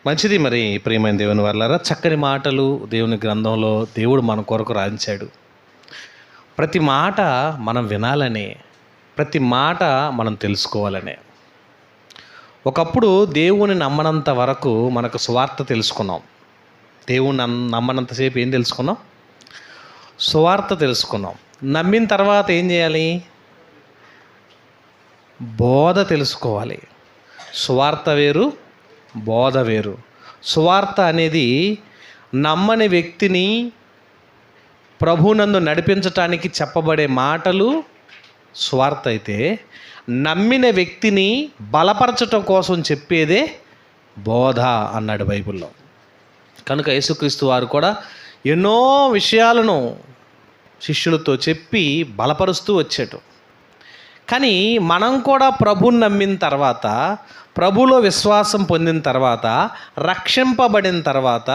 మంచిది. మరి ప్రియమైన దేవుని వాళ్ళారా, చక్కని మాటలు దేవుని గ్రంథంలో దేవుడు మన కొరకు రాయించాడు. ప్రతి మాట మనం వినాలనే, ప్రతి మాట మనం తెలుసుకోవాలనే. ఒకప్పుడు దేవుని నమ్మనంత వరకు మనకు సువార్త తెలుసుకున్నాం. దేవుని నమ్మనంతసేపు ఏం తెలుసుకున్నాం? సువార్త తెలుసుకున్నాం. నమ్మిన తర్వాత ఏం చేయాలి? బోధ తెలుసుకోవాలి. సువార్త వేరు, బోధ వేరు. సువార్త అనేది నమ్మని వ్యక్తిని ప్రభునందు నడిపించటానికి చెప్పబడే మాటలు సువార్త అయితే, నమ్మిన వ్యక్తిని బలపరచటం కోసం చెప్పేదే బోధ అన్నాడు బైబిల్లో. కనుక యేసుక్రీస్తు వారు కూడా ఎన్నో విషయాలను శిష్యులతో చెప్పి బలపరుస్తూ వచ్చాడు. కానీ మనం కూడా ప్రభుని నమ్మిన తర్వాత, ప్రభులో విశ్వాసం పొందిన తర్వాత, రక్షింపబడిన తర్వాత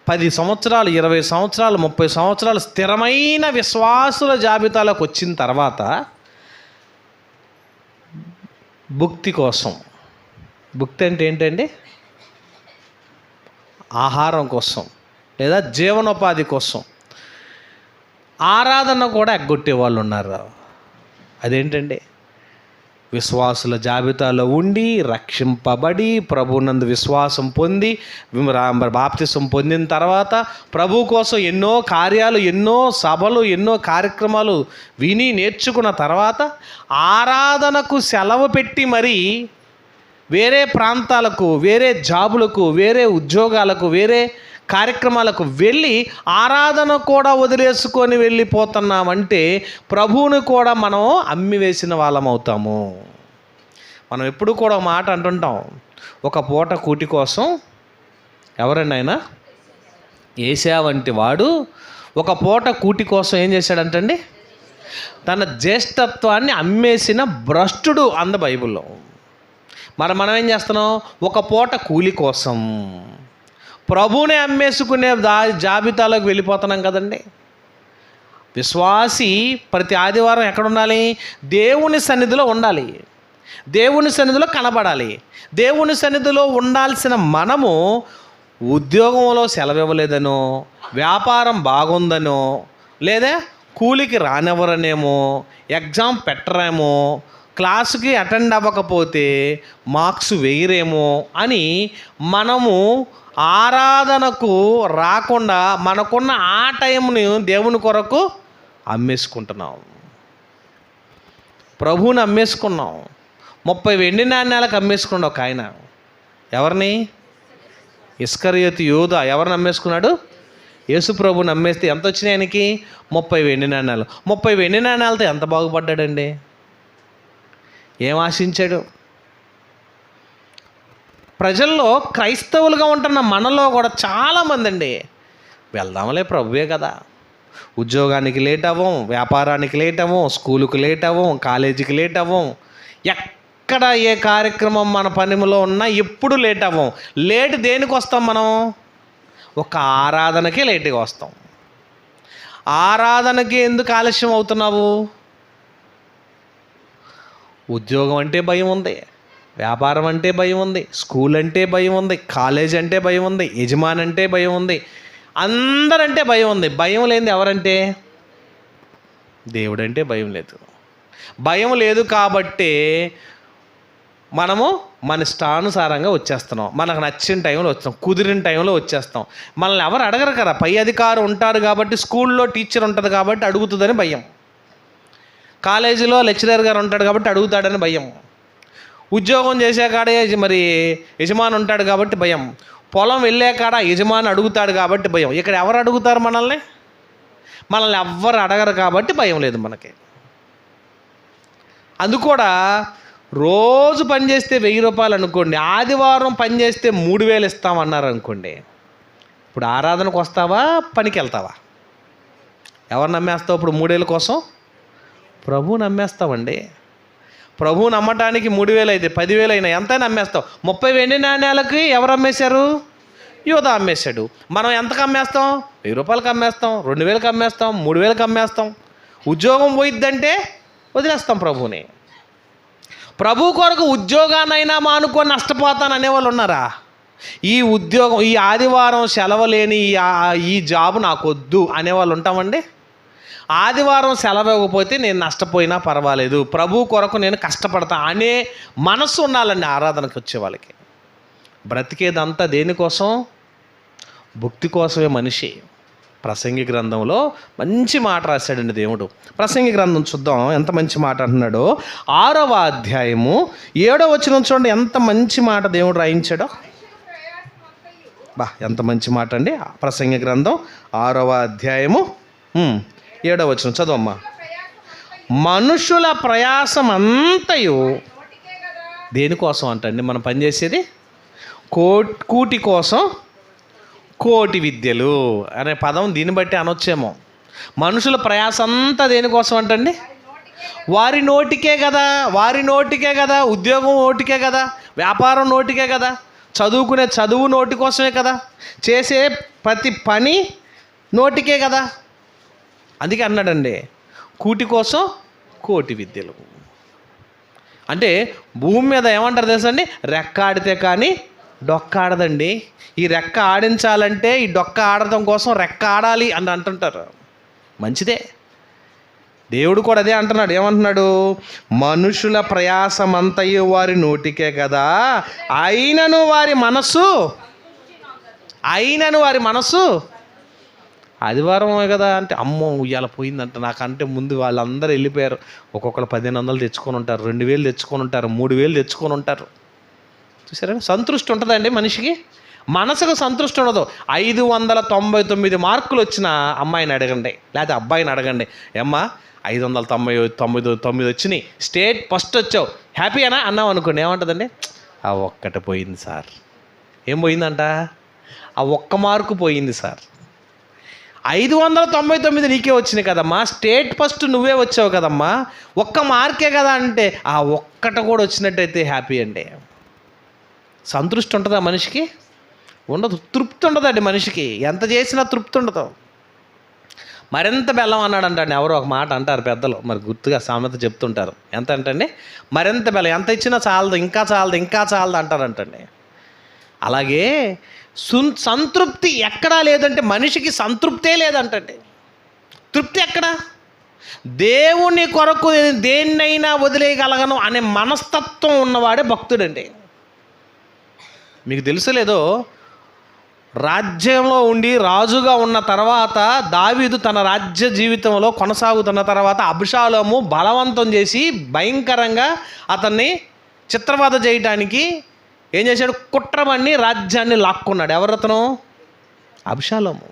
10 సంవత్సరాలు, 20 సంవత్సరాలు, 30 సంవత్సరాలు స్థిరమైన విశ్వాసుల జాబితాలోకి వచ్చిన తర్వాత భుక్తి కోసం, భుక్తి అంటే ఏంటండి? ఆహారం కోసం లేదా జీవనోపాధి కోసం ఆరాధన కూడా ఎగ్గొట్టే వాళ్ళు ఉన్నారు. అదేంటండి? విశ్వాసుల జాబితాలో ఉండి రక్షింపబడి ప్రభునందు విశ్వాసం పొంది బాప్తిసం పొందిన తర్వాత ప్రభు కోసం ఎన్నో కార్యాలు, ఎన్నో సభలు, ఎన్నో కార్యక్రమాలు విని నేర్చుకున్న తర్వాత ఆరాధనకు సెలవు పెట్టి మరీ వేరే ప్రాంతాలకు, వేరే జాబులకు, వేరే ఉద్యోగాలకు, వేరే కార్యక్రమాలకు వెళ్ళి ఆరాధన కూడా వదిలేసుకొని వెళ్ళిపోతున్నామంటే ప్రభువుని కూడా మనం అమ్మివేసిన వాళ్ళం అవుతాము. మనం ఎప్పుడు కూడా ఒక మాట అంటుంటాం, ఒక పూట కూటి కోసం ఎవరండి ఆయన? ఏసా వంటి వాడు ఒక పూట కూటి కోసం ఏం చేశాడంటండి? తన జ్యేష్ఠత్వాన్ని అమ్మేసిన భ్రష్టుడు అంద బైబిల్లో. మనం ఏం చేస్తున్నాం? ఒక పూట కూలి కోసం ప్రభువునే అమ్మేసుకునే జాబితాలోకి వెళ్ళిపోతున్నాం కదండి. విశ్వాసి ప్రతి ఆదివారం ఎక్కడ ఉండాలి? దేవుని సన్నిధిలో ఉండాలి, దేవుని సన్నిధిలో కనబడాలి. దేవుని సన్నిధిలో ఉండాల్సిన మనము ఉద్యోగంలో సెలవు ఇవ్వలేదనో, వ్యాపారం బాగుందనో, లేదా కూలికి రానివ్వరనేమో, ఎగ్జామ్ పెట్టరేమో, క్లాసుకి అటెండ్ అవ్వకపోతే మార్క్స్ వేయరేమో అని మనము ఆరాధనకు రాకుండా మనకున్న ఆ టైంని దేవుని కొరకు అమ్మేసుకుంటున్నాం. ప్రభువుని అమ్మేసుకున్నాం. 30 వెండి నాణ్యాలకు అమ్మేసుకున్నాడు ఒక ఆయన. ఎవరిని? ఇస్కరియోతు యూదా. ఎవరిని అమ్మేసుకున్నాడు? యేసు ప్రభువుని అమ్మేస్తే ఎంత వచ్చినాయి ఆయనకి? 30 వెండి నాణ్యాలు. 30 వెండి నాణ్యాలతో ఎంత బాగుపడ్డాడండి? ఏం ఆశించాడు? ప్రజల్లో క్రైస్తవులుగా ఉంటున్న మనలో కూడా చాలామంది అండి, వెళ్దాంలే ప్రభువే కదా, ఉద్యోగానికి లేట్ అవ్వం, వ్యాపారానికి లేట్ అవ్వం, స్కూలుకి లేట్ అవ్వం, కాలేజీకి లేట్ అవ్వం, ఎక్కడ ఏ కార్యక్రమం మన పనిలో ఉన్నా ఎప్పుడు లేట్ అవ్వం. లేట్ దేనికి వస్తాం మనం? ఒక ఆరాధనకే లేట్గా వస్తాం. ఆరాధనకి ఎందుకు ఆలస్యం అవుతున్నావు? ఉద్యోగం అంటే భయం ఉంది, వ్యాపారం అంటే భయం ఉంది, స్కూల్ అంటే భయం ఉంది, కాలేజ్ అంటే భయం ఉంది, యజమాని అంటే భయం ఉంది, అందరంటే భయం ఉంది. భయం లేనిది ఎవరంటే? దేవుడంటే భయం లేదు. భయం లేదు కాబట్టే మనము మన ఇష్టానుసారంగా వచ్చేస్తున్నాం. మనకు నచ్చిన టైంలో వచ్చాం, కుదిరిన టైంలో వచ్చేస్తాం. మనల్ని ఎవరు అడగరు కదా. పై అధికారం ఉంటారు కాబట్టి, స్కూల్లో టీచర్ ఉంటుంది కాబట్టి అడుగుతుందని భయం, కాలేజీలో లెక్చరర్ గారు ఉంటాడు కాబట్టి అడుగుతాడని భయం, ఉద్యోగం చేసే కాడే మరి యజమాని ఉంటాడు కాబట్టి భయం, పొలం వెళ్ళే కాడ యజమాని అడుగుతాడు కాబట్టి భయం. ఇక్కడ ఎవరు అడుగుతారు మనల్ని? మనల్ని ఎవ్వరు అడగరు కాబట్టి భయం లేదు మనకి. అందుకూడా రోజు పని చేస్తే 1000 రూపాయలు అనుకోండి, ఆదివారం పని చేస్తే 3000 ఇస్తామన్నారు అనుకోండి. ఇప్పుడు ఆరాధనకు వస్తావా, పనికి వెళ్తావా? ఎవరు నమ్మేస్తావు ఇప్పుడు 3000 కోసం? ప్రభువు నమ్మేస్తామండి. ప్రభువు నమ్మటానికి 3000 అయితే 10,000 అయినా ఎంతైనా అమ్మేస్తాం. 30 వెండి నాణ్యాలకి ఎవరు అమ్మేశారు? యూదా అమ్మేశాడు. మనం ఎంతకు అమ్మేస్తాం? 1000 రూపాయలకి అమ్మేస్తాం, 2000కి అమ్మేస్తాం, 3000కి అమ్మేస్తాం. ఉద్యోగం పోయిద్దంటే వదిలేస్తాం ప్రభువుని. ప్రభు కొరకు ఉద్యోగానైనా మానుకొని నష్టపోతాను అనేవాళ్ళు ఉన్నారా? ఈ ఉద్యోగం, ఈ ఆదివారం సెలవు లేని ఈ జాబు నాకు వద్దు అనేవాళ్ళు ఉంటామండి. ఆదివారం సెలవు ఇవ్వకపోతే నేను నష్టపోయినా పర్వాలేదు, ప్రభు కొరకు నేను కష్టపడతా అనే మనసు ఉండాలండి ఆరాధనకు వచ్చే వాళ్ళకి. బ్రతికేదంతా దేనికోసం? భక్తి కోసమే మనిషి. ప్రసంగి గ్రంథంలో మంచి మాట రాశాడండి దేవుడు. ప్రసంగి గ్రంథం చూద్దాం, ఎంత మంచి మాట అంటున్నాడో. 6వ అధ్యాయము 7వ వచనం చూడండి, ఎంత మంచి మాట దేవుడు రాయించాడో. ఎంత మంచి మాట అండి. ప్రసంగి గ్రంథం 6వ అధ్యాయము 7వ వచనం చదవమ్మా. మనుషుల ప్రయాసం అంతయు దేనికోసం అంటండి మనం పనిచేసేది? కూటి కోసం కోటి విద్యలు అనే పదం దీన్ని బట్టి అనొచ్చేమో. మనుషుల ప్రయాసం అంతా దేనికోసం అంటండి? వారి నోటికే కదా, వారి నోటికే కదా, ఉద్యోగం నోటికే కదా, వ్యాపారం నోటికే కదా, చదువుకునే చదువు నోటి కోసమే కదా, చేసే ప్రతి పని నోటికే కదా. అందుకే అన్నాడండి, కూటి కోసం కోటి విద్యలు. అంటే భూమి మీద ఏమంటారు తెలుసా అండి? రెక్క ఆడితే కానీ డొక్క ఆడదండి. ఈ రెక్క ఆడించాలంటే ఈ డొక్క ఆడటం కోసం రెక్క ఆడాలి అని అంటుంటారు. మంచిదే, దేవుడు కూడా అదే అంటున్నాడు. ఏమంటున్నాడు? మనుషుల ప్రయాసమంతయు వారి నోటికే కదా, అయినను వారి మనసు ఆదివారమే కదా అంటే అమ్మో ఉయ్యాల పోయిందంట. నాకంటే ముందు వాళ్ళందరూ వెళ్ళిపోయారు. ఒక్కొక్కరు 1500 తెచ్చుకొని ఉంటారు, 2000 తెచ్చుకొని ఉంటారు, 3000 తెచ్చుకొని ఉంటారు. చూసారా? సంతృష్టి ఉంటుందండి మనిషికి, మనసుకు సంతృష్టి ఉండదు. 599 మార్కులు వచ్చిన అమ్మాయిని అడగండి, లేకపోతే అబ్బాయిని అడగండి, ఏమ్మా 599 వచ్చినాయి, స్టేట్ ఫస్ట్ వచ్చావు, హ్యాపీనా అన్నావు అనుకోండి, ఏమంటుందండి? ఆ ఒక్కటి పోయింది సార్. ఏం పోయిందంట? ఆ ఒక్క మార్కు పోయింది సార్. 599 నీకే వచ్చినాయి కదమ్మా, స్టేట్ ఫస్ట్ నువ్వే వచ్చావు కదమ్మా, ఒక్క మార్కే కదా అంటే ఆ ఒక్కట కూడా వచ్చినట్టయితే హ్యాపీ అండి. సంతృష్టి ఉంటుందా మనిషికి? ఉండదు. తృప్తి ఉండదండి మనిషికి, ఎంత చేసినా తృప్తి ఉండదు. మరింత బెల్లం అన్నాడంటండి ఎవరో ఒక మాట అంటారు పెద్దలు, మరి గుర్తుగా సామెత చెప్తుంటారు. ఎంత అంటండి? మరింత బెల్లం, ఎంత ఇచ్చినా చాలదు, ఇంకా చాలదు, ఇంకా చాలదు అంటారంటండి. అలాగే సంతృప్తి ఎక్కడా లేదంటే మనిషికి సంతృప్తే లేదంటండి. తృప్తి ఎక్కడా? దేవుని కొరకు దేన్నైనా వదిలేయగలగను అనే మనస్తత్వం ఉన్నవాడే భక్తుడండి. మీకు తెలుసలేదో, రాజ్యంలో ఉండి రాజుగా ఉన్న తర్వాత దావీదు తన రాజ్య జీవితంలో కొనసాగుతున్న తర్వాత అబ్షాలోము బలవంతం చేసి భయంకరంగా అతన్ని చిత్రవద చేయడానికి ఏం చేశాడు? కుట్రమని రాజ్యాన్ని లాక్కున్నాడు. ఎవరతను? అబ్షాలోము.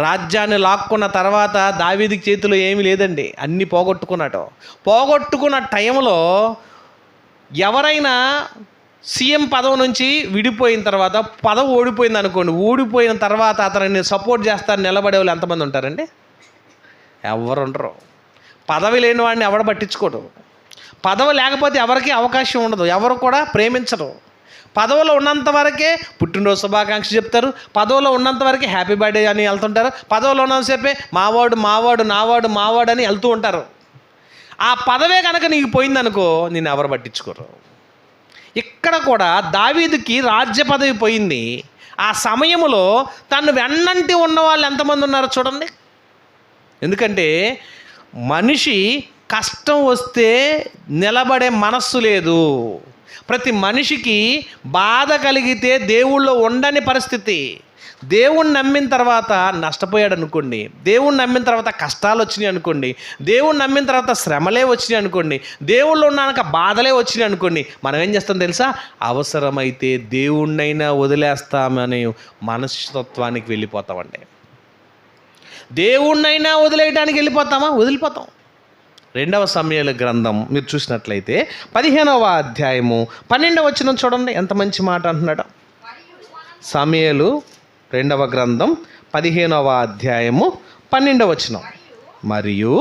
రాజ్యాన్ని లాక్కున్న తర్వాత దావీదుకి చేతిలో ఏమీ లేదండి, అన్నీ పోగొట్టుకున్నాడు. పోగొట్టుకున్న టైంలో ఎవరైనా సీఎం పదవి నుంచి విడిపోయిన తర్వాత, పదవి ఓడిపోయింది అనుకోండి, ఓడిపోయిన తర్వాత అతనిని సపోర్ట్ చేస్తారు నిలబడే వాళ్ళు ఎంతమంది ఉంటారండి? ఎవరు ఉండరు. పదవి లేని వాడిని ఎవడ పట్టించుకోడు. పదవి లేకపోతే ఎవరికి అవకాశం ఉండదు, ఎవరు కూడా ప్రేమించరు. పదవిలో ఉన్నంత వరకే పుట్టినరోజు శుభాకాంక్ష చెప్తారు, పదవిలో ఉన్నంత వరకే హ్యాపీ బర్త్డే అని వెళ్తుంటారు, పదవిలో ఉన్నంతసేపే మావాడు మావాడు నావాడు మావాడు అని వెళ్తూ ఉంటారు. ఆ పదవే కనుక నీకు పోయిందనుకో నిన్ను ఎవరు పట్టించుకోరు. ఇక్కడ కూడా దావీదుకి రాజ్య పదవి పోయింది. ఆ సమయంలో తను వెన్నంటి ఉన్న వాళ్ళు ఎంతమంది ఉన్నారో చూడండి. ఎందుకంటే మనిషి కష్టం వస్తే నిలబడే మనస్సు లేదు. ప్రతి మనిషికి బాధ కలిగితే దేవుళ్ళో ఉండని పరిస్థితి. దేవుణ్ణి నమ్మిన తర్వాత నష్టపోయాడు అనుకోండి, దేవుణ్ణి నమ్మిన తర్వాత కష్టాలు వచ్చినాయి అనుకోండి, దేవుణ్ణి నమ్మిన తర్వాత శ్రమలే వచ్చినాయి అనుకోండి, దేవుళ్ళు ఉన్నాక బాధలే వచ్చినాయి అనుకోండి, మనం ఏం చేస్తాం తెలుసా? అవసరమైతే దేవుణ్ణైనా వదిలేస్తామని మనస్తత్వానికి వెళ్ళిపోతామండి. దేవుణ్ణైనా వదిలేయడానికి వెళ్ళిపోతామా? వదిలిపోతాం. 2వ సమూయేలు గ్రంథం మీరు చూసినట్లయితే 15వ అధ్యాయము 12వ వచనం చూడండి, ఎంత మంచి మాట అంటున్నాడు. సమూయేలు 2వ గ్రంథం 15వ అధ్యాయము 12వ వచనం. మరియు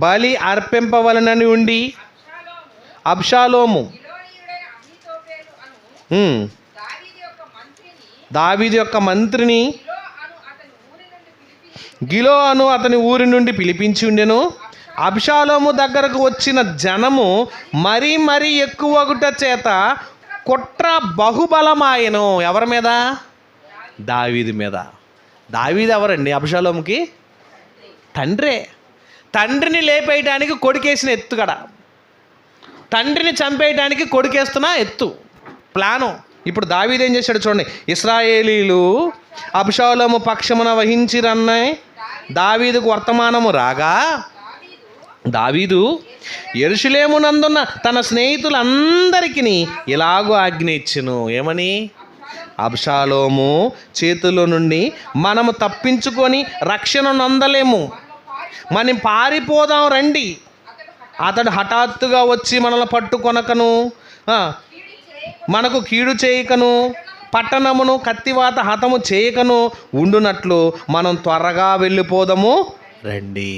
బలి అర్పింపవలనని ఉండి అబ్షాలోము దావీదు యొక్క మంత్రిని గిలో అను అతని ఊరి నుండి పిలిపించి ఉండెను. అబ్షాలోము దగ్గరకు వచ్చిన జనము మరీ మరీ ఎక్కువగుట చేత కుట్ర బహుబలమాయను. ఎవరి మీద? దావీదు మీద. దావీదు ఎవరండి? అబ్షాలోముకి తండ్రే. తండ్రిని లేపేయడానికి కొడుకేసిన ఎత్తుగడ, తండ్రిని చంపేయడానికి కొడుకేస్తున్న ఎత్తు ప్లాను. ఇప్పుడు దావీదు ఏం చేశాడు చూడండి. ఇశ్రాయేలీలు అబ్షాలోము పక్షమున వహించిరన్న దావీదుకు వర్తమానము రాగా, దావీదు యెరూషలేమునందున్న తన స్నేహితులందరికీ ఇలాగూ ఆజ్ఞ ఇచ్చెను. ఏమని? అబ్షాలోము చేతుల నుండి మనము తప్పించుకొని రక్షణ నొందలేము, మనం పారిపోదాం రండి. అతడు హఠాత్తుగా వచ్చి మనల్ని పట్టుకొనకను, మనకు కీడు చేయకను, పట్టణమును కత్తివాత హతము చేయకను ఉండునట్లు మనం త్వరగా వెళ్ళిపోదాము రండి.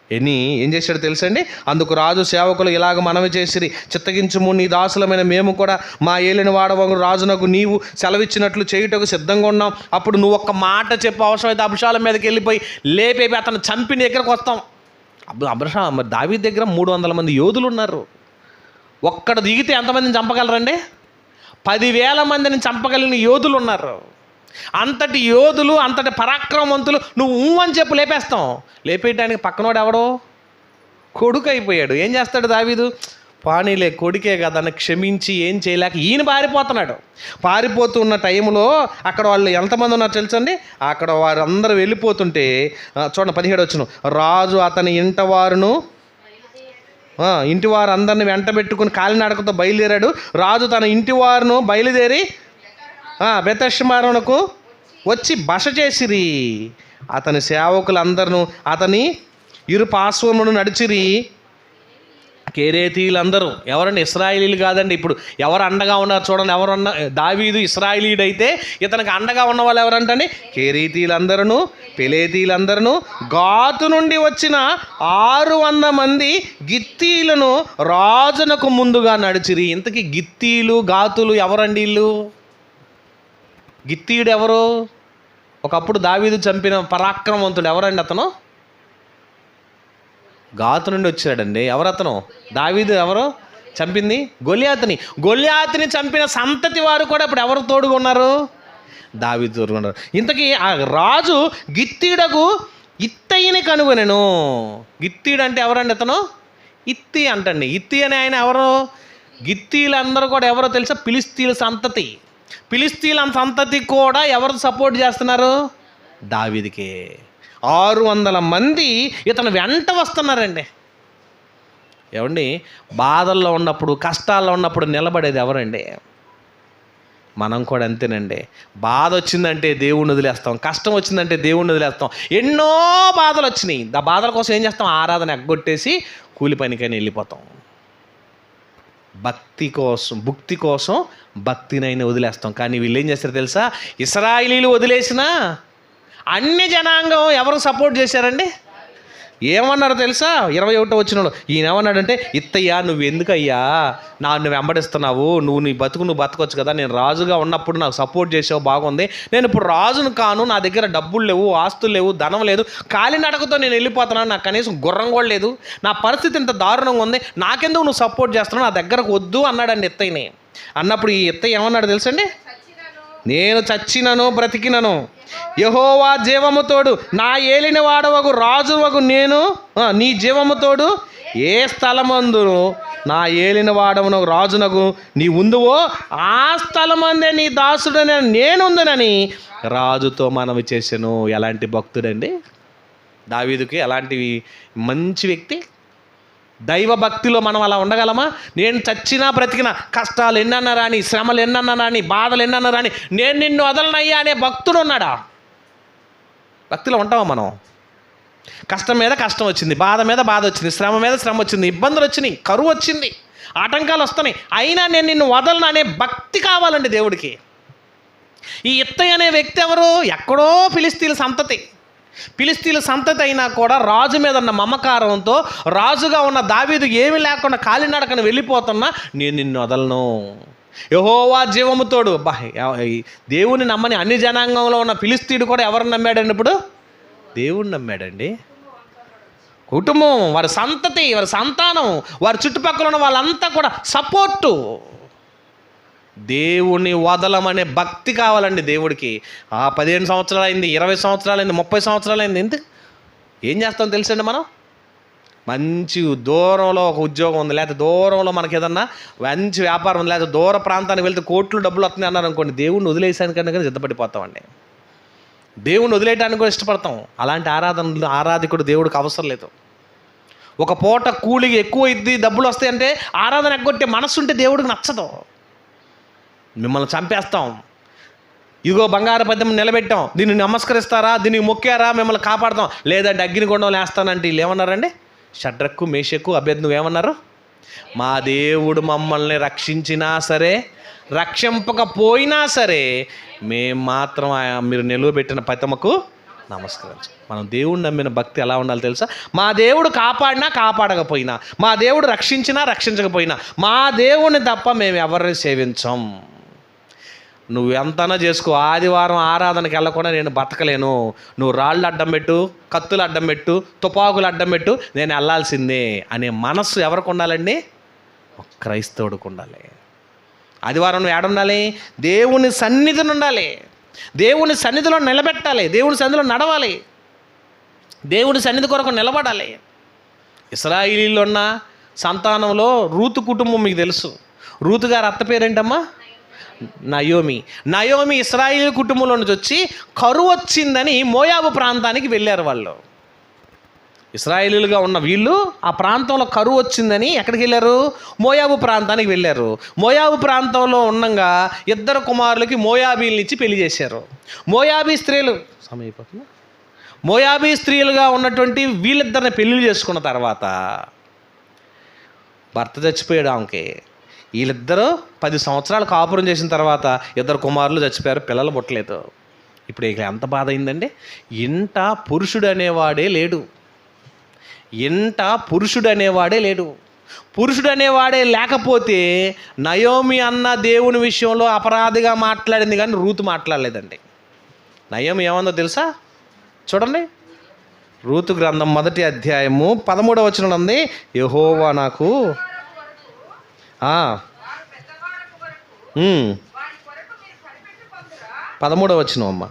ఏం చేశాడు తెలుసండి? అందుకు రాజు సేవకులు ఇలాగ మనవి చేసిరి, చిత్తగించుము, నీ దాసులమైన మేము కూడా మా ఏలిన వాడవగు రాజునకు నీవు సెలవిచ్చినట్లు చేయుటకు సిద్ధంగా ఉన్నాం. అప్పుడు నువ్వు ఒక్క మాట చెప్పు, అవసరమైతే అబ్షాలోము మీదకి వెళ్ళిపోయి లేపేపి అతను చంపి నీ దగ్గరకు వస్తాం. మరి దావీదు దగ్గర 300 మంది యోధులు ఉన్నారు. ఒక్కడ దిగితే ఎంతమందిని చంపగలరండి? 10,000 మందిని చంపగలిగిన యోధులు ఉన్నారు. అంతటి యోధులు, అంతటి పరాక్రమవంతులు. నువ్వు అని చెప్పు లేపేస్తాం. లేపేయడానికి పక్కనోడు ఎవడో కొడుకు అయిపోయాడు. ఏం చేస్తాడు దావీదు? పానీలే, కొడుకే కదా అని క్షమించి ఏం చేయలేక ఈయన పారిపోతున్నాడు. పారిపోతూ ఉన్న టైంలో అక్కడ వాళ్ళు ఎంతమంది ఉన్నారు తెలుసండి? అక్కడ వారందరూ వెళ్ళిపోతుంటే చూడండి 17 వచనం. రాజు అతని ఇంటి వారు అందరిని వెంట పెట్టుకుని కాలినడకతో బయలుదేరాడు. రాజు తన ఇంటి వారును బయలుదేరి బెతష్మెరాకు వచ్చి బస చేసిరి. అతని సేవకులందరూ అతని ఇరు పార్శ్వమును నడిచిరి. కెరేతీయులందరూ ఎవరండి? ఇశ్రాయేలీలు కాదండి. ఇప్పుడు ఎవరు అండగా ఉన్నారు చూడండి. ఎవరన్నా దావీదు ఇశ్రాయేలీయుడు అయితే ఇతనికి అండగా ఉన్న వాళ్ళు ఎవరంటండి? కెరేతీయులందరూ, పెలేతీయులందరూ, గాతు నుండి వచ్చిన 600 మంది గిత్తీలను రాజునకు ముందుగా నడిచిరి. ఇంతకీ గిత్తీలు, గాతులు ఎవరండి? వీళ్ళు గిత్తీయుడు ఎవరు? ఒకప్పుడు దావీదు చంపిన పరాక్రమవంతుడు ఎవరండి? అతను గాతు నుండి వచ్చాడండి. ఎవరతను? దావీదు ఎవరు చంపింది? గొలియాతుని. గొలియాతుని చంపిన సంతతి వారు కూడా ఇప్పుడు ఎవరు తోడుగా ఉన్నారు? దావీదు తోడుగా ఉన్నారు. ఇంతకీ ఆ రాజు గిత్తీయుడకు ఇత్తయిని కనుగొనెను. గిత్తీయుడు అంటే ఎవరండి? అతను ఇత్తి అంటండి. ఇత్తి అనే ఆయన ఎవరు? గిత్తీలందరూ కూడా ఎవరో తెలుసా? ఫిలిస్తీయుల సంతతి. ఫిలిస్తీయుల సంతతి కూడా ఎవరు సపోర్ట్ చేస్తున్నారు? దావీదుకే. 600 మంది ఇతను వెంట వస్తున్నారండి. ఏమండి? బాధల్లో ఉన్నప్పుడు, కష్టాల్లో ఉన్నప్పుడు నిలబడేది ఎవరండి? మనం కూడా అంతేనండి. బాధ వచ్చిందంటే దేవుణ్ణి వదిలేస్తాం, కష్టం వచ్చిందంటే దేవుణ్ణి వదిలేస్తాం. ఎన్నో బాధలు వచ్చినాయి, ఆ బాధల కోసం ఏం చేస్తాం? ఆరాధన ఎగ్గొట్టేసి కూలి పనికైనా వెళ్ళిపోతాం. భక్తి కోసం భక్తినైనా వదిలేస్తాం. కానీ వీళ్ళు ఏం చేస్తారు తెలుసా? ఇశ్రాయేలీలు వదిలేసిన అన్ని జనాంగం ఎవరు సపోర్ట్ చేశారండి? ఏమన్నారు తెలుసా? 21 వచనంలో ఈయన ఏమన్నాడంటే, ఇత్తయ్యా నువ్వు ఎందుకయ్యా నన్ను వెంబడిస్తున్నావు? నువ్వు బతకొచ్చు కదా. నేను రాజుగా ఉన్నప్పుడు నాకు సపోర్ట్ చేసావు, బాగుంది. నేను ఇప్పుడు రాజును కాను, నా దగ్గర డబ్బులు లేవు, ఆస్తులు లేవు, ధనం లేదు, కాలినడకతో నేను వెళ్ళిపోతున్నాను, నాకు కనీసం గుర్రం కూడా లేదు, నా పరిస్థితి ఇంత దారుణంగా ఉంది, నాకెందుకు నువ్వు సపోర్ట్ చేస్తున్నావు? నా దగ్గరకు వద్దు అన్నాడండి ఇత్తయ్యని. అన్నప్పుడు ఈ ఇత్తయ్య ఏమన్నాడు తెలుసండి? నేను చచ్చినను బ్రతికినను యెహోవా జీవముతోడు, నా ఏలిన వాడవగు రాజువగు నేను నీ జీవముతోడు ఏ స్థలమందును నా ఏలిన వాడవను రాజునకు నీ ఉందువో ఆ స్థలమందే నీ దాసుడనే నేనుందునని రాజుతో మనవి చేశాను. ఎలాంటి భక్తుడండి దావీదుకి! ఎలాంటి మంచి వ్యక్తి! దైవ భక్తిలో మనం అలా ఉండగలమా? నేను చచ్చినా బ్రతికినా, కష్టాలు ఎన్నన్నా రాని, శ్రమలు ఎన్నన్నా రాని, బాధలు ఎన్నన్నా రాని, నేను నిన్ను వదలనయ్యా అనే భక్తుడు ఉన్నాడా? భక్తిలో ఉంటామా మనం? కష్టం మీద కష్టం వచ్చింది, బాధ మీద బాధ వచ్చింది, శ్రమ మీద శ్రమ వచ్చింది, ఇబ్బందులు వచ్చినాయి, కరువు వచ్చింది, ఆటంకాలు వస్తున్నాయి, అయినా నేను నిన్ను వదలను అనే భక్తి కావాలండి దేవుడికి. ఈ ఇత్తయి అనే వ్యక్తి ఎవరు? ఎక్కడో ఫిలిస్తీయుల సంతతి అయినా కూడా రాజు మీద ఉన్న మమకారంతో, రాజుగా ఉన్న దావీదు ఏమీ లేకుండా కాలినడకన వెళ్ళిపోతున్నా, నేను నిన్ను వదలను, యెహోవా జీవముతోడు. దేవుని నమ్మని అన్ని జనాంగంలో ఉన్న ఫిలిస్తీయుడు కూడా ఎవరిని నమ్మాడండి? ఇప్పుడు దేవుణ్ణి నమ్మాడండి. కుటుంబం, వారి సంతతి, వారి సంతానం, వారి చుట్టుపక్కల ఉన్న వాళ్ళంతా కూడా సపోర్టు. దేవుని వదలమనే భక్తి కావాలండి దేవుడికి. 15 సంవత్సరాలు అయింది, 20 సంవత్సరాలు అయింది, 30 సంవత్సరాలు అయింది, ఎందుకు ఏం చేస్తాం తెలుసండి? మనం మంచి దూరంలో ఒక ఉద్యోగం ఉంది, లేకపోతే దూరంలో మనకి ఏదన్నా మంచి వ్యాపారం ఉంది, లేకపోతే దూర ప్రాంతానికి వెళ్తే కోట్లు డబ్బులు వస్తున్నాయి అన్నారు అనుకోండి, దేవుణ్ణి వదిలేసానికన్నా కానీ సిద్ధపడిపోతామండి. దేవుణ్ణి వదిలేయడానికి కూడా ఇష్టపడతాం. అలాంటి ఆరాధికుడు దేవుడికి అవసరం లేదు. ఒక పూట కూలికి ఎక్కువ ఇద్ది డబ్బులు వస్తాయంటే ఆరాధన ఎగ్గొట్టే మనస్సు ఉంటే దేవుడికి నచ్చదు. మిమ్మల్ని చంపేస్తాం, ఇదిగో బంగారు పద్యం నిలబెట్టాం, దీన్ని నమస్కరిస్తారా, దీనికి మొక్కారా, మిమ్మల్ని కాపాడతాం, లేదంటే అగ్నిగుండం వేస్తానంటే వీళ్ళు ఏమన్నారండి? షడ్రకు మేషకు అబేద్నెగో ఏమన్నారు? మా దేవుడు మమ్మల్ని రక్షించినా సరే రక్షింపకపోయినా సరే మేము మాత్రం మీరు నిలువబెట్టిన పతమకు నమస్కరించాం. మనం దేవుడిని నమ్మిన భక్తి ఎలా ఉండాలి తెలుసా? మా దేవుడు కాపాడినా కాపాడకపోయినా, మా దేవుడు రక్షించినా రక్షించకపోయినా, మా దేవుడిని తప్ప మేము ఎవరిని సేవించం. నువ్వు ఎంతనా చేసుకో, ఆదివారం ఆరాధనకి వెళ్ళకుండా నేను బతకలేను, నువ్వు రాళ్ళు అడ్డం పెట్టు, కత్తులు అడ్డం పెట్టు, తుపాకులు అడ్డం పెట్టు, నేను వెళ్ళాల్సిందే అనే మనస్సు ఎవరికి ఉండాలండి? క్రైస్తవుడికి ఉండాలి. ఆదివారం నువ్వు ఏడుండాలి? దేవుని సన్నిధిని ఉండాలి, దేవుని సన్నిధిలో నిలబెట్టాలి, దేవుని సన్నిధిలో నడవాలి, దేవుని సన్నిధి కొరకు నిలబడాలి. ఇశ్రాయేలీలో ఉన్న సంతానంలో రూతు కుటుంబం మీకు తెలుసు. రూతు గారు అత్త పేరేంటమ్మా? నయోమి ఇశ్రాయేలు కుటుంబంలో నుంచి వచ్చి కరువు వచ్చిందని మోయాబు ప్రాంతానికి వెళ్ళారు. వాళ్ళు ఇశ్రాయేలీలుగా ఉన్న వీళ్ళు ఆ ప్రాంతంలో కరువు వచ్చిందని ఎక్కడికి వెళ్ళారు? మోయాబు ప్రాంతానికి వెళ్ళారు. మోయాబు ప్రాంతంలో ఉండగా 2 కుమారులకి మోయాబీలని ఇచ్చి పెళ్లి చేశారు. మోయాబీ స్త్రీలుగా ఉన్నటువంటి వీళ్ళిద్దరిని పెళ్లి చేసుకున్న తర్వాత భర్త చచ్చిపోయాడు ఆమెకి. వీళ్ళిద్దరూ 10 సంవత్సరాలు కాపురం చేసిన తర్వాత 2 కుమారులు చచ్చిపోయారు, పిల్లలు పుట్టలేదు. ఇప్పుడు ఇక ఎంత బాధ అయిందండి? ఇంట పురుషుడు అనేవాడే లేడు. పురుషుడు అనేవాడే లేకపోతే నయోమి అన్న దేవుని విషయంలో అపరాధిగా మాట్లాడింది, కానీ రూతు మాట్లాడలేదండి. నయోమి ఏమందో తెలుసా? చూడండి, రూతు గ్రంథం 1వ అధ్యాయము 13వ వచనం ఉంది. యెహోవా నాకు 13వ వచనం అమ్మ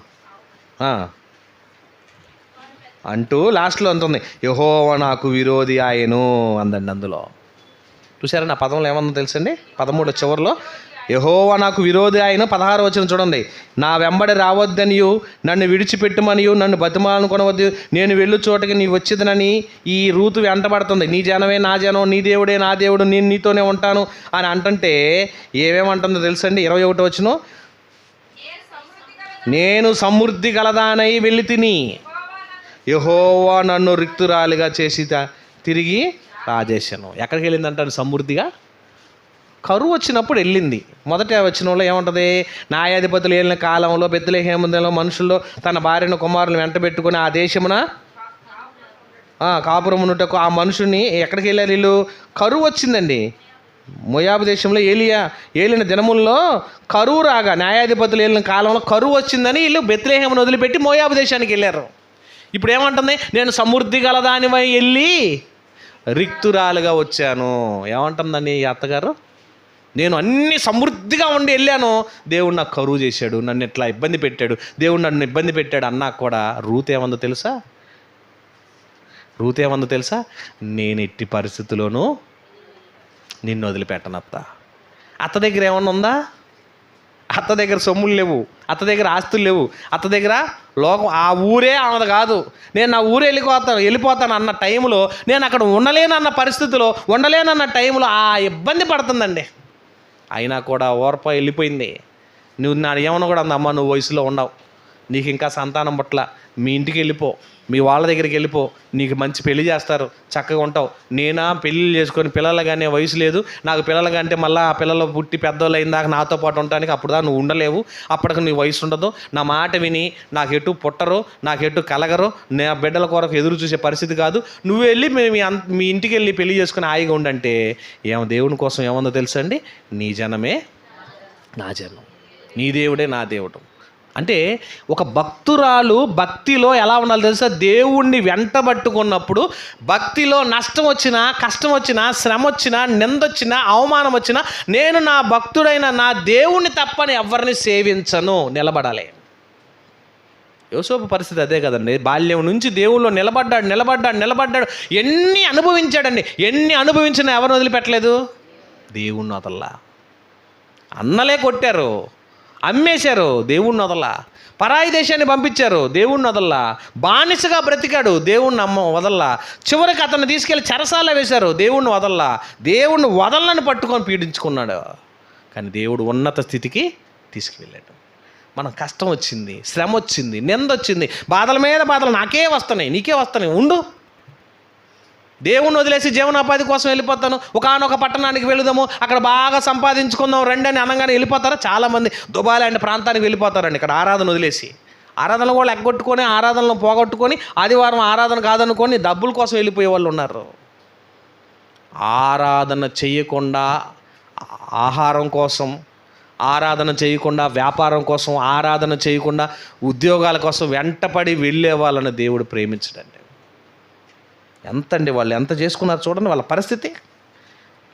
అంటూ లాస్ట్లో అంటుంది, యెహోవా నాకు విరోధి ఆయను అందండి. అందులో చూసారా నా పదంలో ఏమన్నా తెలుసండి? 13 చివరిలో యెహోవా నాకు విరోధి ఆయన. 16వ వచనం చూడండి, నా వెంబడి రావద్దనియు, నన్ను విడిచిపెట్టమనియు, నన్ను బతిమాలనుకొనవద్దు, నేను వెళ్ళు చోటకి నీ వచ్చేదనని ఈ రూతు వెంటబడుతుంది. నీ జనమే నా జనం, నీ దేవుడే నా దేవుడు, నేను నీతోనే ఉంటాను అని అంటుంటే ఏమేమంటుందో తెలుసండి? 21వ వచనం, నేను సమృద్ధి గలదానై వెళ్ళి తిని, యెహోవా నన్ను రిక్తురాలిగా చేసి తిరిగి రాజేశాను. ఎక్కడికి వెళ్ళిందంటారు? సమృద్ధిగా. కరువు వచ్చినప్పుడు వెళ్ళింది. మొదట వచనంలో ఏముంటుంది? న్యాయాధిపతులు ఏలిన కాలంలో బెత్లెహేములో మనుషుల్లో తన భార్యను కుమారులను వెంట పెట్టుకుని ఆ దేశమున కాపురం ఉన్నటకు ఆ మనుషుని ఎక్కడికి వెళ్ళారు వీళ్ళు? కరువు వచ్చిందండి. మోయాబు దేశంలో ఏలిన దినముల్లో కరువు రాగా, న్యాయాధిపతులు ఏలిన కాలంలో కరువు వచ్చిందని వీళ్ళు బెత్లెహేమును వదిలిపెట్టి మోయాబు దేశానికి వెళ్ళారు. ఇప్పుడు ఏమంటుంది? నేను సమృద్ధి గలదానివై వెళ్ళి రిక్తురాలుగా వచ్చాను. ఏమంటుందండి ఈ అత్తగారు? నేను అన్ని సమృద్ధిగా ఉండి వెళ్ళాను, దేవుడు నాకు కరువు చేశాడు, నన్ను ఇట్లా ఇబ్బంది పెట్టాడు, దేవుడు నన్ను ఇబ్బంది పెట్టాడు అన్నా కూడా రూత్ ఏమందో తెలుసా? నేను ఎట్టి పరిస్థితుల్లోనూ నిన్ను వదిలిపెట్టను అత్త దగ్గర ఏమన్నా ఉందా? అత్త దగ్గర సొమ్ములు లేవు, అత్త దగ్గర ఆస్తులు లేవు, అత్త దగ్గర లోకం, ఆ ఊరే ఆమెది కాదు. నేను నా ఊరు వెళ్ళిపోతాను అన్న టైంలో, నేను అక్కడ ఉండలేనన్న పరిస్థితిలో, ఉండలేనన్న టైంలో ఆ ఇబ్బంది పడుతుందండి. అయినా కూడా ఓర్ప వెళ్ళిపోయింది. నువ్వు నా ఏమన్నా కూడా అంది, అమ్మ నువ్వు వయసులో ఉండవు, నీకు ఇంకా సంతానం పట్ల, మీ ఇంటికి వెళ్ళిపో, మీ వాళ్ళ దగ్గరికి వెళ్ళిపో, నీకు మంచి పెళ్లి చేస్తారు, చక్కగా ఉంటావు. నేనా పెళ్ళిళ్ళు చేసుకొని పిల్లలు కానీ వయసు లేదు నాకు, పిల్లలు కంటే మళ్ళీ ఆ పిల్లలు పుట్టి పెద్దోళ్ళు అయిన దాకా నాతో పాటు ఉండడానికి అప్పుడు దాకా నువ్వు ఉండలేవు, అప్పటికి నీ వయసు ఉండదు, నా మాట విని నాకు ఎటు పుట్టరు, నాకు ఎటు కలగరు, నా బిడ్డల కొరకు ఎదురు చూసే పరిస్థితి కాదు, నువ్వు వెళ్ళి మీ ఇంటికి వెళ్ళి పెళ్లి చేసుకుని హాయిగా ఉండంటే దేవుని కోసం ఏముందో తెలుసండి? నీ జనమే నా జనం, నీ దేవుడే నా దేవుడు, అంటే ఒక భక్తురాలు భక్తిలో ఎలా ఉండాలి తెలుసా? దేవుణ్ణి వెంటబట్టుకున్నప్పుడు భక్తిలో నష్టం వచ్చినా, కష్టం వచ్చినా, శ్రమ వచ్చినా, నిందొచ్చినా, అవమానం వచ్చినా, నేను నా భక్తుడైన నా దేవుణ్ణి తప్పని ఎవరిని సేవించను, నిలబడాలి. యోసేపు పరిస్థితి అదే కదండి. బాల్యం నుంచి దేవుల్లో నిలబడ్డాడు. ఎన్ని అనుభవించాడండి. ఎన్ని అనుభవించినా ఎవరిని వదిలిపెట్టలేదు? దేవుణ్ణి వదల్లా. అన్నలే కొట్టారు, అమ్మేశారు, దేవుణ్ణి వదల్లా. పరాయి దేశాన్ని పంపించారు, దేవుణ్ణి వదల్లా. బానిసగా బ్రతికాడు, దేవుణ్ణి వదల్లా. చివరికి అతన్ని తీసుకెళ్ళి చెరసాల వేశారు, దేవుణ్ణి వదల్లా. దేవుణ్ణి వదలని పట్టుకొని పీడించుకున్నాడు. కానీ దేవుడు ఉన్నత స్థితికి తీసుకువెళ్ళాడు. మనం కష్టం వచ్చింది, శ్రమ వచ్చింది, నింద వచ్చింది, బాధల మీద బాధలు నాకే వస్తున్నాయి, నీకే వస్తున్నాయి, ఉండు. దేవుణ్ణి వదిలేసి జీవనోపాధి కోసం వెళ్ళిపోతాను, ఒకానొక పట్టణానికి వెళుదాము, అక్కడ బాగా సంపాదించుకుందాం రండి అని అనగానే వెళ్ళిపోతారా? చాలామంది దుబాయ్ లాంటి ప్రాంతానికి వెళ్ళిపోతారండి. ఇక్కడ ఆరాధన వదిలేసి, ఆరాధనలు కూడా ఎగ్గొట్టుకొని, ఆరాధనలు పోగొట్టుకొని, ఆదివారం ఆరాధన కాదనుకొని డబ్బుల కోసం వెళ్ళిపోయే వాళ్ళు ఉన్నారు. ఆరాధన చేయకుండా ఆహారం కోసం, ఆరాధన చేయకుండా వ్యాపారం కోసం, ఆరాధన చేయకుండా ఉద్యోగాల కోసం వెంటపడి వెళ్ళే వాళ్ళని దేవుడు ప్రేమించడండి. ఎంతండి వాళ్ళు ఎంత చేసుకున్నారు చూడండి వాళ్ళ పరిస్థితి.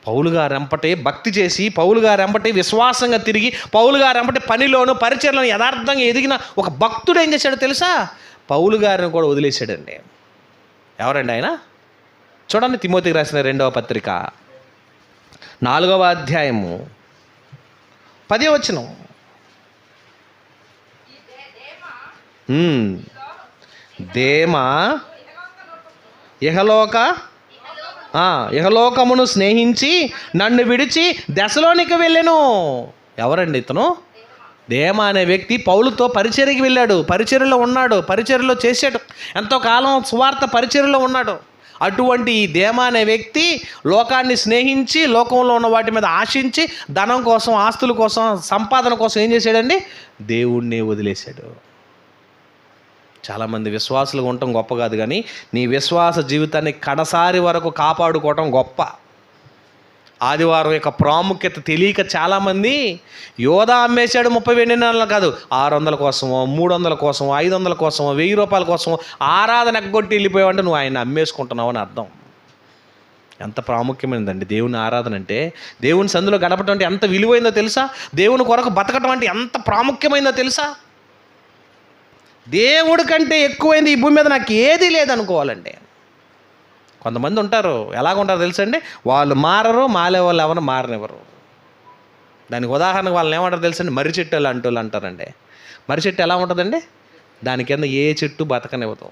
పౌలు గారు వెంపటి భక్తి చేసి, పౌలు గారు వెంపటి విశ్వాసంగా తిరిగి, పౌలు గారు వెంపటి పనిలోను పరిచర్లను యథార్థంగా ఎదిగిన ఒక భక్తుడు ఏం చేశాడో తెలుసా? పౌలు గారిని కూడా వదిలేశాడండి. ఎవరండి ఆయన? చూడండి, తిమోతికి రాసిన 2వ పత్రిక 4వ అధ్యాయము 10వ వచనం. దేమా ఇహలోకమును స్నేహించి నన్ను విడిచి దెసలోనికి వెళ్ళెను. ఎవరండి ఇతను? దేమా అనే వ్యక్తి పౌలుతో పరిచర్యకి వెళ్ళాడు, పరిచర్యలో ఉన్నాడు, పరిచర్యలో చేశాడు, ఎంతో కాలం సువార్త పరిచర్యలో ఉన్నాడు. అటువంటి ఈ దేమా అనే వ్యక్తి లోకాన్ని స్నేహించి, లోకంలో ఉన్న వాటి మీద ఆశించి, ధనం కోసం, ఆస్తుల కోసం, సంపాదన కోసం ఏం చేశాడండి? దేవుణ్ణి వదిలేశాడు. చాలామంది విశ్వాసులుగా ఉండటం గొప్ప కాదు, కానీ నీ విశ్వాస జీవితాన్ని కడసారి వరకు కాపాడుకోవటం గొప్ప. ఆదివారం యొక్క ప్రాముఖ్యత తెలియక చాలామంది యోధా అమ్మేశాడు 30 నాణాలు కాదు, 600 కోసమో, 300 కోసమో, 500 కోసమో, 1000 రూపాయల కోసమో ఆరాధన ఎగ్గొట్టి వెళ్ళిపోయావంటే నువ్వు ఆయన అమ్మేసుకుంటున్నావు అని అర్థం. ఎంత ప్రాముఖ్యమైనదండి దేవుని ఆరాధన అంటే. దేవుని సందులో గడపటం అంటే ఎంత విలువైందో తెలుసా? దేవుని కొరకు బతకటం అంటే ఎంత ప్రాముఖ్యమైందో తెలుసా? దేవుడి కంటే ఎక్కువైంది ఈ భూమి మీద నాకు ఏది లేదనుకోవాలండి. కొంతమంది ఉంటారు, ఎలాగుంటారో తెలుసండి, వాళ్ళు మారరు, మాలే వాళ్ళు ఎవరు మారనివ్వరు. దానికి ఉదాహరణకు వాళ్ళని ఏమంటారు తెలుసండి? మర్రి చెట్టు అంటూ అంటారండి. మర్రి చెట్టు ఎలా ఉంటుందండి? దాని కింద ఏ చెట్టు బతకనివ్వదు,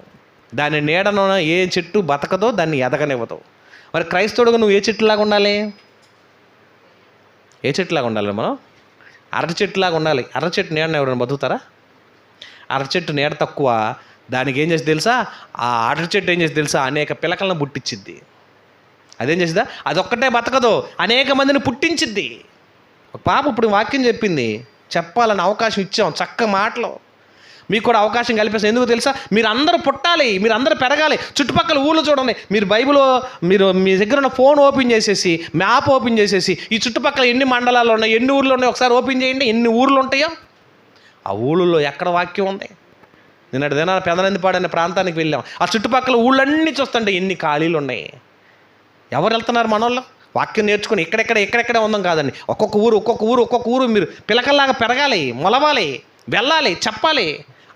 దాని నీడను ఏ చెట్టు బతకదో దాన్ని ఎదగనివ్వదు. మరి క్రైస్తవుడుగా నువ్వు ఏ చెట్టులాగా ఉండాలి? ఏ చెట్టులాగా ఉండాలి? మనం అరటి చెట్టులాగా ఉండాలి. అరటి చెట్టు నీడను ఎవరైనా బతుకుతారా? అరటి చెట్టు నీడ తక్కువ, దానికి ఏం చేసి తెలుసా? ఆ అరటి చెట్టు ఏం చేసి తెలుసా? అనేక పిలకలను పుట్టించిద్ది. అదేం చేసిద్దా? అదొక్కటే బతకదు, అనేక మందిని పుట్టించిద్ది. ఒక పాప ఇప్పుడు వాక్యం చెప్పింది, చెప్పాలని అవకాశం ఇచ్చాం, చక్క మాటలు. మీకు కూడా అవకాశం కల్పిస్తాం. ఎందుకు తెలుసా? మీరు అందరూ పుట్టాలి, మీరు అందరూ పెరగాలి. చుట్టుపక్కల ఊళ్ళు చూడండి, మీరు బైబిల్ మీ దగ్గర ఉన్న ఫోన్ ఓపెన్ చేసేసి, మ్యాప్ ఓపెన్ చేసేసి, ఈ చుట్టుపక్కల ఎన్ని మండలాలు ఉన్నాయి, ఎన్ని ఊర్లు ఉన్నాయి ఒకసారి ఓపెన్ చేయండి. ఎన్ని ఊర్లు ఉంటాయో ఆ ఊళ్ళలో ఎక్కడ వాక్యం ఉంది? నిన్నటి దినాన పెదనందిపాడు అనే ప్రాంతానికి వెళ్ళాం. ఆ చుట్టుపక్కల ఊళ్ళన్నీ చూస్తుంటే ఎన్ని ఖాళీలు ఉన్నాయి. ఎవరు వెళ్తున్నారు మనోళ్ళు? వాక్యం నేర్చుకుని ఎక్కడెక్కడే ఉందాం కాదండి. ఒక్కొక్క ఊరు మీరు పిలకల్లాగా పెరగాలి, మొలవాలి, వెళ్ళాలి, చెప్పాలి.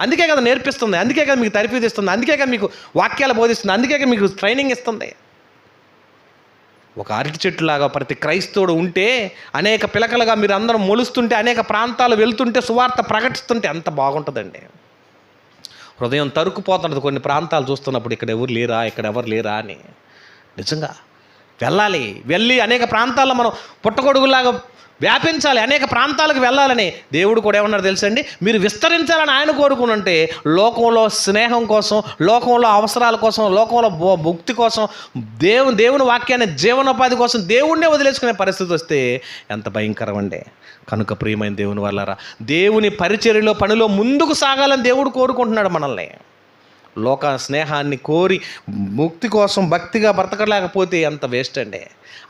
అందుకే కదా నేర్పిస్తుంది, అందుకే కదా మీకు తరఫీదు ఇస్తుంది, అందుకే కదా మీకు వాక్యాలు బోధిస్తుంది, అందుకే కదా మీకు ట్రైనింగ్ ఇస్తుంది. ఒక అరటి చెట్టులాగా ప్రతి క్రైస్తవుడు ఉంటే, అనేక పిలకలుగా మీరు అందరం మొలుస్తుంటే, అనేక ప్రాంతాలు వెళ్తుంటే, సువార్త ప్రకటిస్తుంటే ఎంత బాగుంటుందండి. హృదయం తరుక్కుపోతుంటుంది కొన్ని ప్రాంతాలు చూస్తున్నప్పుడు, ఇక్కడ ఎవరు లేరా అని. నిజంగా వెళ్ళి అనేక ప్రాంతాల్లో మనం పుట్టగొడుగులాగా వ్యాపించాలి, అనేక ప్రాంతాలకు వెళ్ళాలని. దేవుడు కూడా ఏమన్నారు తెలుసండి? మీరు విస్తరించాలని ఆయన కోరుకునంటే, లోకంలో స్నేహం కోసం, లోకంలో అవసరాల కోసం, లోకంలో భక్తి కోసం, దేవుని వాక్యాన్ని జీవనోపాధి కోసం దేవుణ్ణే వదిలేసుకునే పరిస్థితి వస్తే ఎంత భయంకరం అండి. కనుక ప్రియమైన దేవుని వల్లరా, దేవుని పరిచర్యలో పనిలో ముందుకు సాగాలని దేవుడు కోరుకుంటున్నాడు మనల్ని. లోక స్నేహాన్ని కోరి ముక్తి కోసం భక్తిగా బ్రతకలేకపోతే ఎంత వేస్ట్ అండి.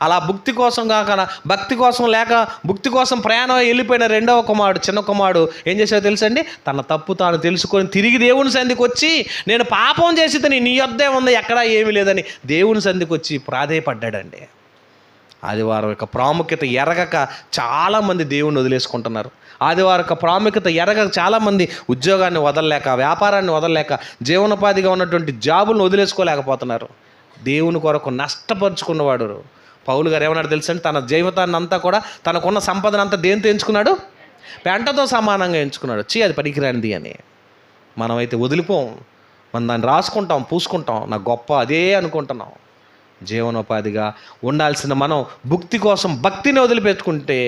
అలా భుక్తి కోసం కాక భక్తి కోసం లేక భుక్తి కోసం ప్రయాణం వెళ్ళిపోయిన రెండవ కుమారుడు, చిన్న కుమారుడు ఏం చేశాడో తెలుసండి? తన తప్పు తాను తెలుసుకొని తిరిగి దేవుని సంధికి వచ్చి, నేను పాపం చేసి నీ యొద్దే ఉంది, ఎక్కడా ఏమీ లేదని దేవుని సంధికి వచ్చి ప్రాధేయపడ్డాడండి. ఆదివారం యొక్క ప్రాముఖ్యత ఎరగక చాలామంది దేవుణ్ణి వదిలేసుకుంటున్నారు. ఆదివారం యొక్క ప్రాముఖ్యత ఎరగక చాలామంది ఉద్యోగాన్ని వదలలేక, వ్యాపారాన్ని వదలలేక, జీవనోపాధిగా ఉన్నటువంటి జాబులను వదిలేసుకోలేకపోతున్నారు. దేవుని కొరకు నష్టపరుచుకున్నవాడు పౌలు గారు ఏమన్నాడు తెలుసండి? తన జీవితాన్ని అంతా కూడా, తనకున్న సంపదను అంతా దేంతో ఎంచుకున్నాడు? పెంటతో సమానంగా ఎంచుకున్నాడు. అది పనికిరానిది అని. మనమైతే వదిలిపోం, మనం దాన్ని రాసుకుంటాం, పూసుకుంటాం, నాకు గొప్ప అదే అనుకుంటున్నాం. జీవనోపాధిగా ఉండాల్సిన మనం భుక్తి కోసం భక్తిని వదిలిపెట్టుకుంటే,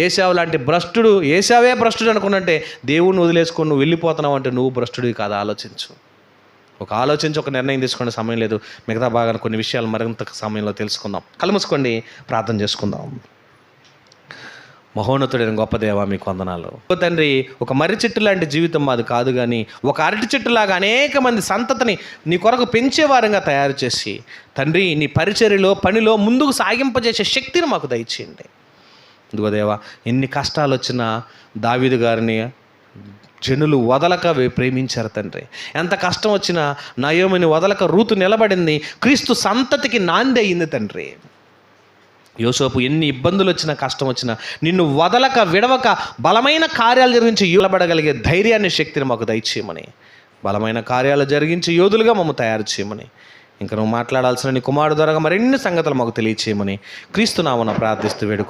ఏశావు లాంటి భ్రష్టుడు, ఏశావే భ్రష్టుడు అనుకున్నట్టే దేవుణ్ణి వదిలేసుకొని నువ్వు వెళ్ళిపోతున్నావు అంటే నువ్వు భ్రష్టుడివి కాదు. ఆలోచించు, ఒక నిర్ణయం తీసుకునే సమయం లేదు. మిగతా భాగాన్ని కొన్ని విషయాలు మరింత సమయంలో తెలుసుకుందాం. కళ్ళు మూసుకోండి, ప్రార్థన చేసుకుందాం. మహోన్నతుడైన గొప్ప దేవా, మీకు వందనాలు. తండ్రి, ఒక మర్రి చెట్టు లాంటి జీవితం మాది కాదు, కానీ ఒక అరటి చెట్టులాగా అనేక మంది సంతతిని నీ కొరకు పెంచేవారంగా తయారు చేసి, తండ్రి, నీ పరిచర్యలో పనిలో ముందుకు సాగింపజేసే శక్తిని మాకు దయచేయండి. ఇదిగో దేవా, ఎన్ని కష్టాలు వచ్చినా దావీదు గారిని జనులు వదలక ప్రేమించారు తండ్రి. ఎంత కష్టం వచ్చినా నయోమిని వదలక రూతు నిలబడింది, క్రీస్తు సంతతికి నాంది అయింది తండ్రి. యోసేపు ఎన్ని ఇబ్బందులు వచ్చినా, కష్టం వచ్చినా నిన్ను వదలక విడవక బలమైన కార్యాలు జరిగించి నిలబడగలిగే ధైర్యాన్ని, శక్తిని మాకు దయచేయమని, బలమైన కార్యాలు జరిగించి యోధులుగా మమ్మల్ని తయారు చేయమని, ఇంకా నువ్వు మాట్లాడాల్సిన నీ కుమారుడు ద్వారా మరిన్ని సంగతులు మాకు తెలియచేయమని క్రీస్తు నామమున ప్రార్థిస్తూ వేడుకు